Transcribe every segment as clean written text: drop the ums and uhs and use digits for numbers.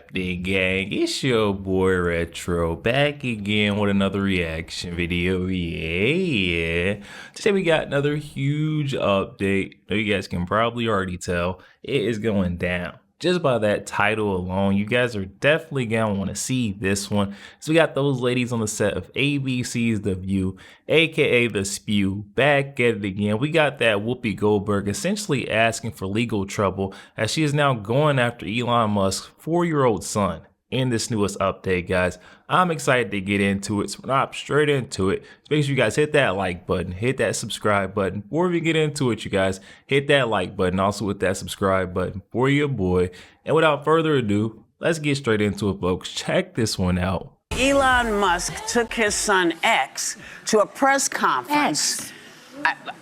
happening, gang? It's your boy Retro back again with another reaction video. Yeah. Today we got another huge update. You guys can probably already tell it is going down. Just by that title alone, you guys are definitely gonna want to see this one. So we got those ladies on the set of ABC's The View, aka The Spew, back at it again. We got that Whoopi Goldberg essentially asking for legal trouble as she is now going after Elon Musk's 4-year-old son. In this newest update, guys, I'm excited to get into it, so we'll hop straight into it. Make sure you guys hit that like button, hit that subscribe button. Before we get into it, you guys, hit that like button, also hit that subscribe button for your boy. And without further ado, let's get straight into it, folks. Check this one out. Elon Musk took his son X to a press conference.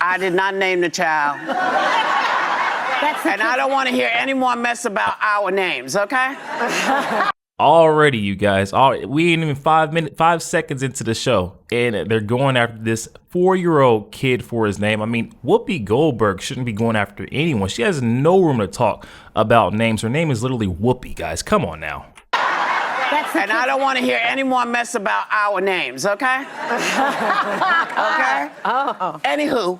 I did not name the child. And I don't want to hear any more mess about our names, okay? Already, you guys, we ain't even 5 seconds into the show, and they're going after this 4-year-old kid for his name. I mean, Whoopi Goldberg shouldn't be going after anyone. She has no room to talk about names. Her name is literally Whoopi, guys. Come on now. And I don't want to hear any more mess about our names, okay? Okay? Oh. Anywho,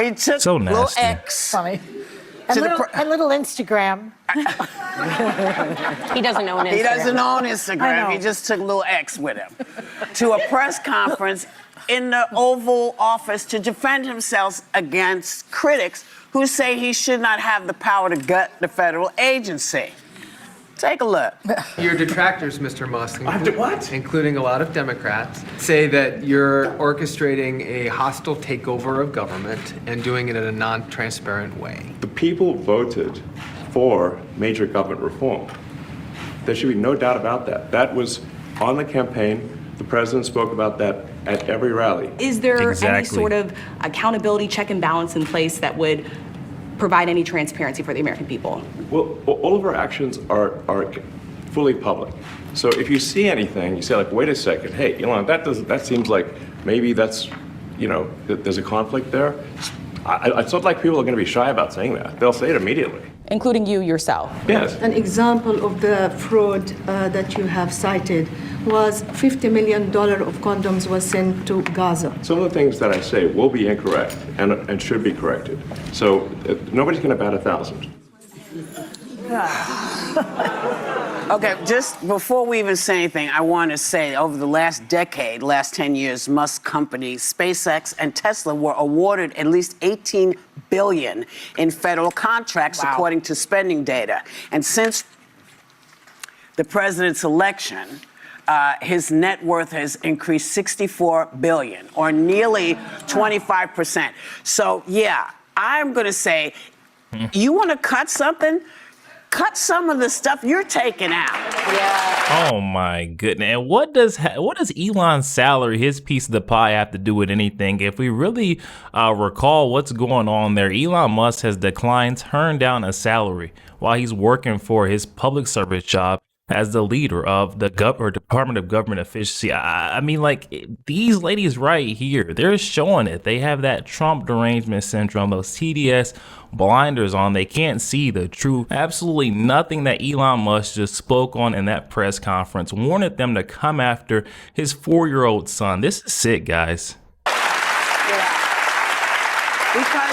he took so little X. Funny. And little Instagram. He doesn't own Instagram. He doesn't own Instagram. He just took little X with him to a press conference in the Oval Office to defend himself against critics who say he should not have the power to gut the federal agency. Take a look. Your detractors, Mr. Musk, including a lot of Democrats, say that you're orchestrating a hostile takeover of government and doing it in a non-transparent way. The people voted for major government reform. There should be no doubt about that. That was on the campaign. The president spoke about that at every rally. Is there any sort of accountability check and balance in place that would provide any transparency for the American people? Well, all of our actions are fully public. So if you see anything, you say like, wait a second, hey, Elon, that seems like maybe that's, there's a conflict there. It's not like people are going to be shy about saying that. They'll say it immediately. Including you yourself? Yes. An example of the fraud that you have cited was $50 million of condoms was sent to Gaza. Some of the things that I say will be incorrect and should be corrected. So nobody's going to bat 1,000. Okay, just before we even say anything, I want to say over the last decade, last 10 years, Musk companies, SpaceX and Tesla were awarded at least $18 billion in federal contracts, according to spending data. And since the president's election, his net worth has increased $64 billion, or nearly 25%. So, yeah, I'm going to say, you want to cut something? Cut some of the stuff you're taking out. Yeah. Oh my goodness. And what does Elon's salary, his piece of the pie, have to do with anything? If we really recall what's going on there, Elon Musk has declined, turned down a salary while he's working for his public service job as the leader of the Department of Government Efficiency. I mean, like, these ladies right here, they're showing it. They have that Trump derangement syndrome, those TDS blinders on. They can't see the truth. Absolutely nothing that Elon Musk just spoke on in that press conference warranted them to come after his 4-year-old son. This is sick, guys. Yeah. Because,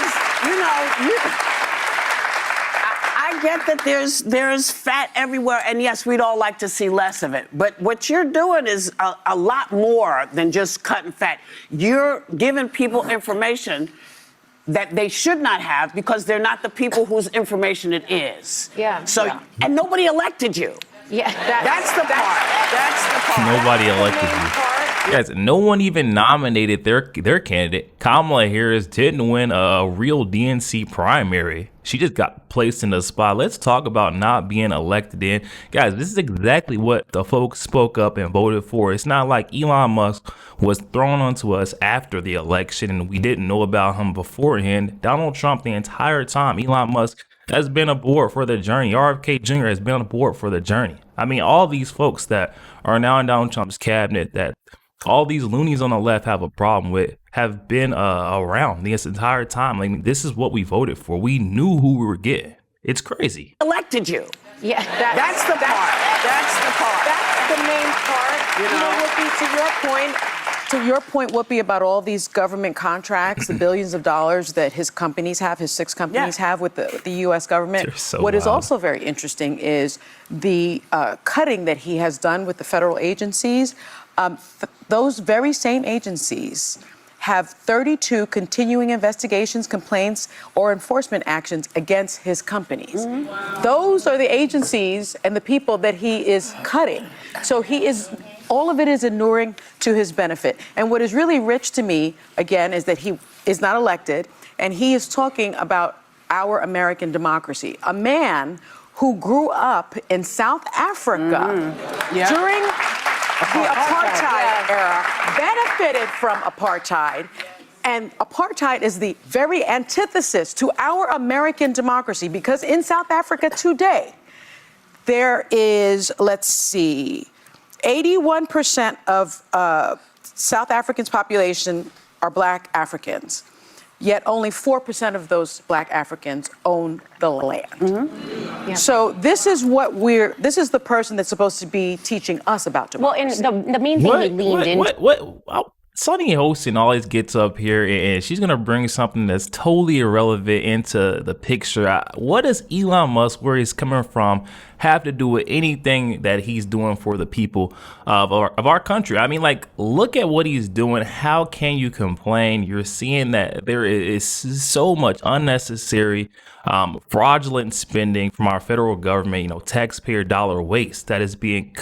I get that there's fat everywhere, and yes, we'd all like to see less of it. But what you're doing is a lot more than just cutting fat. You're giving people information that they should not have because they're not the people whose information it is. Yeah. So, and nobody elected you. Yeah. That's the part. That's the part. Nobody elected you. Guys, no one even nominated their candidate. Kamala Harris didn't win a real DNC primary. She just got placed in the spot. Let's talk about not being elected in. Guys, this is exactly what the folks spoke up and voted for. It's not like Elon Musk was thrown onto us after the election and we didn't know about him beforehand. Donald Trump, the entire time, Elon Musk has been aboard for the journey. RFK Jr. has been aboard for the journey. I mean, all these folks that are now in Donald Trump's cabinet, that all these loonies on the left have a problem with, have been around this entire time. Like, this is what we voted for. We knew who we were getting. It's crazy. Elected you. Yeah, That's the part. That's the part. That's the main part. You know? Whoopi, to your point, Whoopi, about all these government contracts, the billions of dollars that his companies have, his 6 companies have with the U.S. government. They're so What is loud. also very interesting is the cutting that he has done with the federal agencies. Those very same agencies have 32 continuing investigations, complaints, or enforcement actions against his companies. Wow. Those are the agencies and the people that he is cutting. So all of it is inuring to his benefit. And what is really rich to me, again, is that he is not elected, and he is talking about our American democracy. A man who grew up in South Africa during the apartheid era, benefited from apartheid, and apartheid is the very antithesis to our American democracy, because in South Africa today, there is, 81% of South Africans' population are Black Africans. Yet only 4% of those Black Africans own the land. Mm-hmm. Yeah. So this is the person that's supposed to be teaching us about democracy. Well, and the main thing he leaned into. Sonny Holston always gets up here and she's going to bring something that's totally irrelevant into the picture. What does Elon Musk, where he's coming from, have to do with anything that he's doing for the people of our country? I mean, like, look at what he's doing. How can you complain? You're seeing that there is so much unnecessary fraudulent spending from our federal government, taxpayer dollar waste that is being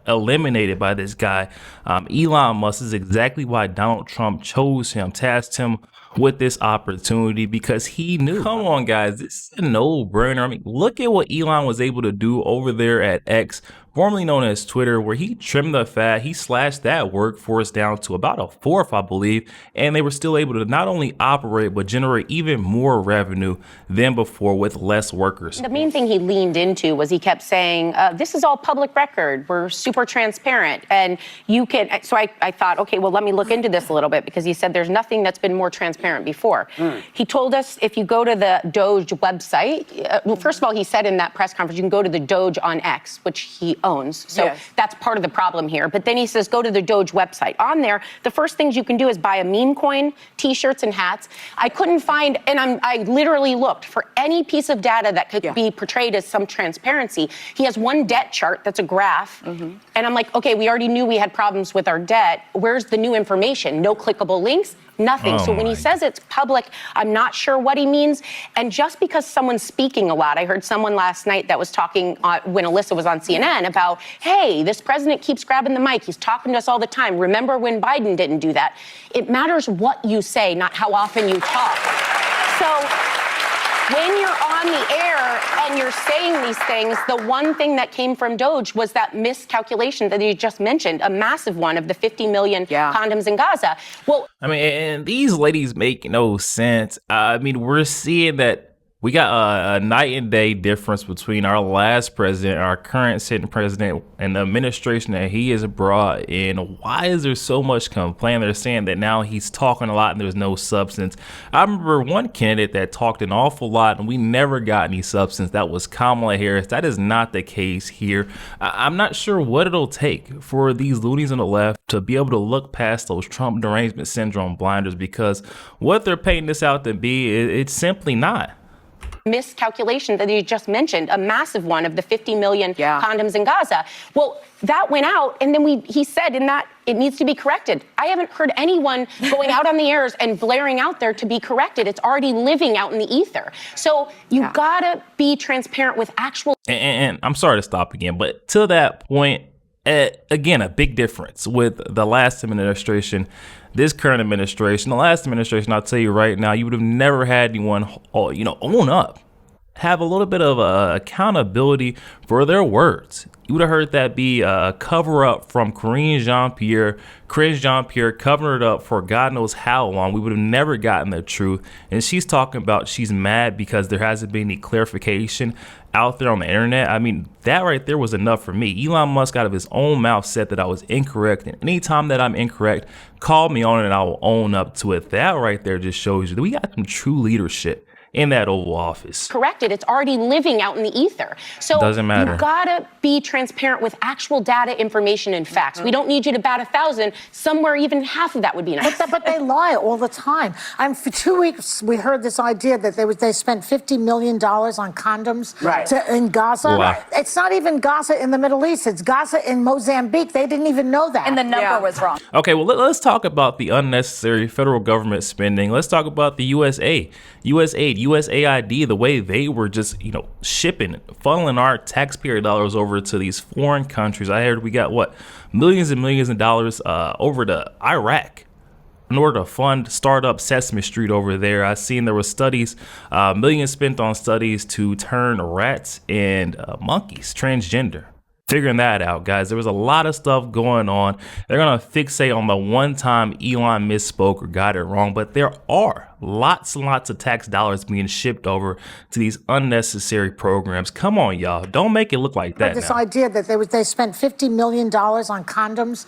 eliminated by this guy. Elon Musk is exactly why Donald Trump chose him, tasked him with this opportunity, because he knew. Come on, guys, this is a no-brainer. I mean, look at what Elon was able to do over there at X, formerly known as Twitter, where he trimmed the fat. He slashed that workforce down to about a fourth, I believe, and they were still able to not only operate but generate even more revenue than before with less workers. The main thing he leaned into was he kept saying, this is all public record. We're super transparent. And you can, so I thought, okay, well, let me look into this a little bit, because he said there's nothing that's been more transparent before. He told us, if you go to the DOGE website, well, first of all, he said in that press conference, you can go to the DOGE on X, which he owns. So that's part of the problem here. But then he says, go to the DOGE website. On there, the first things you can do is buy a meme coin, t-shirts and hats. I couldn't find, and I literally looked for any piece of data that could be portrayed as some transparency. He has one debt chart that's a graph. And I'm like, okay, we already knew we had problems with our debt. Where's the new information? No clickable links. Nothing. So when he says it's public, I'm not sure what he means. And just because someone's speaking a lot, I heard someone last night that was talking when Alyssa was on CNN about, hey, this president keeps grabbing the mic. He's talking to us all the time. Remember when Biden didn't do that? It matters what you say, not how often you talk. So when you're on the air and you're saying these things, the one thing that came from DOGE was that miscalculation that you just mentioned, a massive one of the 50 million condoms in Gaza. Well, I mean, and these ladies make no sense. I mean, we're seeing that we got a night and day difference between our last president, our current sitting president, and the administration that he has brought in. Why is there so much complaint? They're saying that now he's talking a lot and there's no substance. I remember one candidate that talked an awful lot and we never got any substance. That was Kamala Harris. That is not the case here. I'm not sure what it'll take for these loonies on the left to be able to look past those Trump derangement syndrome blinders, because what they're painting this out to be, it's simply not. Miscalculation that you just mentioned, a massive one of the 50 million condoms in Gaza. Well, that went out, and then he said in that it needs to be corrected. I haven't heard anyone going out on the airs and blaring out there to be corrected. It's already living out in the ether. So you gotta be transparent with actual. And I'm sorry to stop again, but to that point, again, a big difference with the last administration, this current administration. The last administration, I'll tell you right now, you would have never had anyone, own up, have a little bit of accountability for their words. You would have heard that be a cover up from Karine Jean-Pierre. Karine Jean-Pierre covered it up for God knows how long. We would have never gotten the truth. And she's talking about she's mad because there hasn't been any clarification out there on the internet. I mean, that right there was enough for me. Elon Musk out of his own mouth said that I was incorrect. And anytime that I'm incorrect, call me on it and I will own up to it. That right there just shows you that we got some true leadership in that Oval Office. Corrected. It's already living out in the ether. So Doesn't matter. You gotta be transparent with actual data, information, and facts. We don't need you to bat 1,000. Somewhere even half of that would be nice. But they lie all the time. For 2 weeks, we heard this idea that they spent $50 million on condoms in Gaza. Wow. It's not even Gaza in the Middle East. It's Gaza in Mozambique. They didn't even know that. And the number was wrong. Okay, well, let's talk about the unnecessary federal government spending. Let's talk about the USAID, USAID, the way they were just, shipping, funneling our taxpayer dollars over to these foreign countries. I heard we got, millions and millions of dollars over to Iraq in order to fund startup Sesame Street over there. I seen there were studies, millions spent on studies to turn rats and monkeys transgender. Figuring that out, guys. There was a lot of stuff going on. They're going to fixate on the one time Elon misspoke or got it wrong, but there are lots and lots of tax dollars being shipped over to these unnecessary programs. Come on, y'all. Don't make it look like that. This now. idea that they spent $50 million on condoms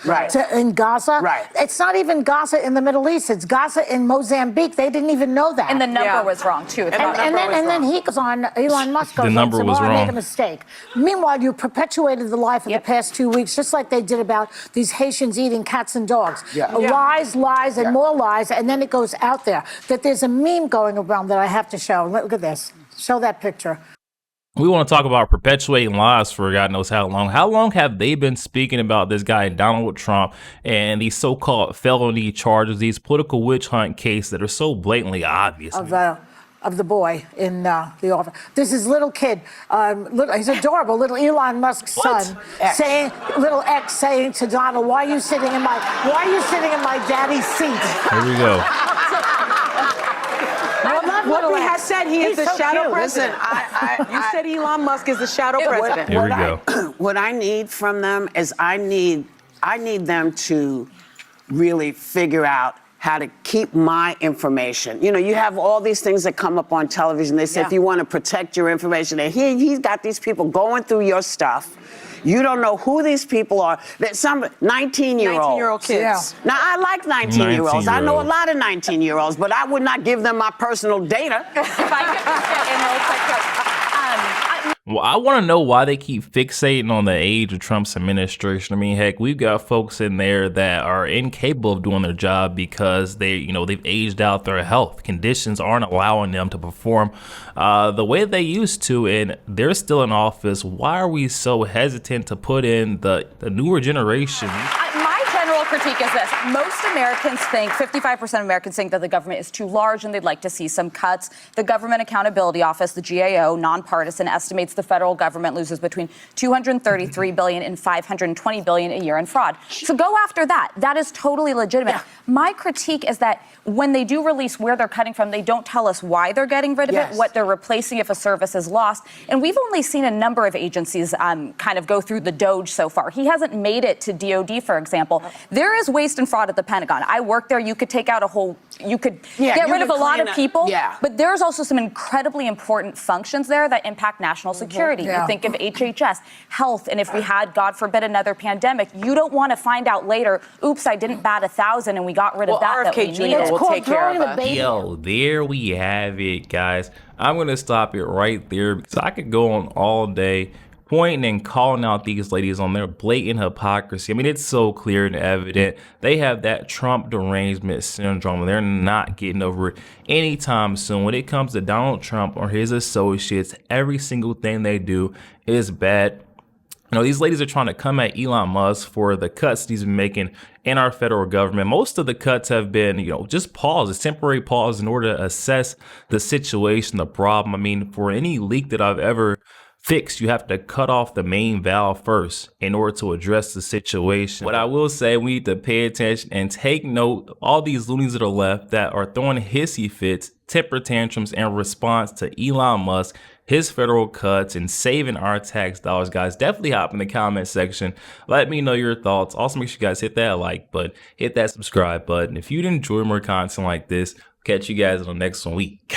in Gaza. Right. It's not even Gaza in the Middle East. It's Gaza in Mozambique. They didn't even know that. And the number was wrong, too. And then he goes on, Elon Musk goes The number on, was I wrong. made a mistake. Meanwhile, you perpetuated the lie for the past 2 weeks, just like they did about these Haitians eating cats and dogs. Lies, and more lies, and then it goes out there. That there's a meme going around that I have to show. Look at this. Show that picture. We want to talk about perpetuating lies for God knows how long. How long have they been speaking about this guy, Donald Trump, and these so-called felony charges, these political witch hunt cases that are so blatantly obvious? Of the boy in the office. This is little kid, he's adorable, little Elon Musk's son, saying to Donald, why are you sitting in my daddy's seat? Here we go. Whoopi has said he is the so shadow cute. president. You said Elon Musk is the shadow president. Here we go. What I need from them is I need them to really figure out how to keep my information. You have all these things that come up on television. They say if you want to protect your information, and he's got these people going through your stuff. You don't know who these people are. That some 19-year-olds. 19-year-old kids. Now, I like 19-year-olds. I know a lot of 19-year-olds, but I would not give them my personal data. If I could just get in real quick, Well, I want to know why they keep fixating on the age of Trump's administration. I mean, heck, we've got folks in there that are incapable of doing their job because they've aged out. Their health conditions aren't allowing them to perform the way they used to, and they're still in office. Why are we so hesitant to put in the newer generation? my general critique is this. Most Americans think, 55% of Americans think that the government is too large and they'd like to see some cuts. The Government Accountability Office, the GAO, nonpartisan, estimates the federal government loses between $233 billion and $520 billion a year in fraud. So go after that. That is totally legitimate. My critique is that when they do release where they're cutting from, they don't tell us why they're getting rid of it, what they're replacing if a service is lost. And we've only seen a number of agencies kind of go through the DOGE so far. He hasn't made it to DOD, for example. There is waste and fraud at the Pentagon. I work there. You could take out get rid of a lot of people. But there's also some incredibly important functions there that impact national security. You think of HHS, health, and if we had, God forbid, another pandemic, you don't want to find out later, oops, I didn't bat 1,000 and we got rid of that we needed. Will take care of us. Yo, there we have it, guys. I'm going to stop it right there because I could go on all day pointing and calling out these ladies on their blatant hypocrisy. I mean, it's so clear and evident. They have that Trump derangement syndrome, and they're not getting over it anytime soon. When it comes to Donald Trump or his associates, every single thing they do is bad. These ladies are trying to come at Elon Musk for the cuts he's been making in our federal government. Most of the cuts have been, just a temporary pause in order to assess the situation, the problem. I mean, for any leak that I've ever fixed, you have to cut off the main valve first in order to address the situation. What I will say, we need to pay attention and take note. All these loonies that are left that are throwing hissy fits, temper tantrums in response to Elon Musk, his federal cuts, and saving our tax dollars. Guys, definitely hop in the comment section. Let me know your thoughts. Also, make sure you guys hit that like button, hit that subscribe button. If you'd enjoy more content like this, catch you guys on the next one week.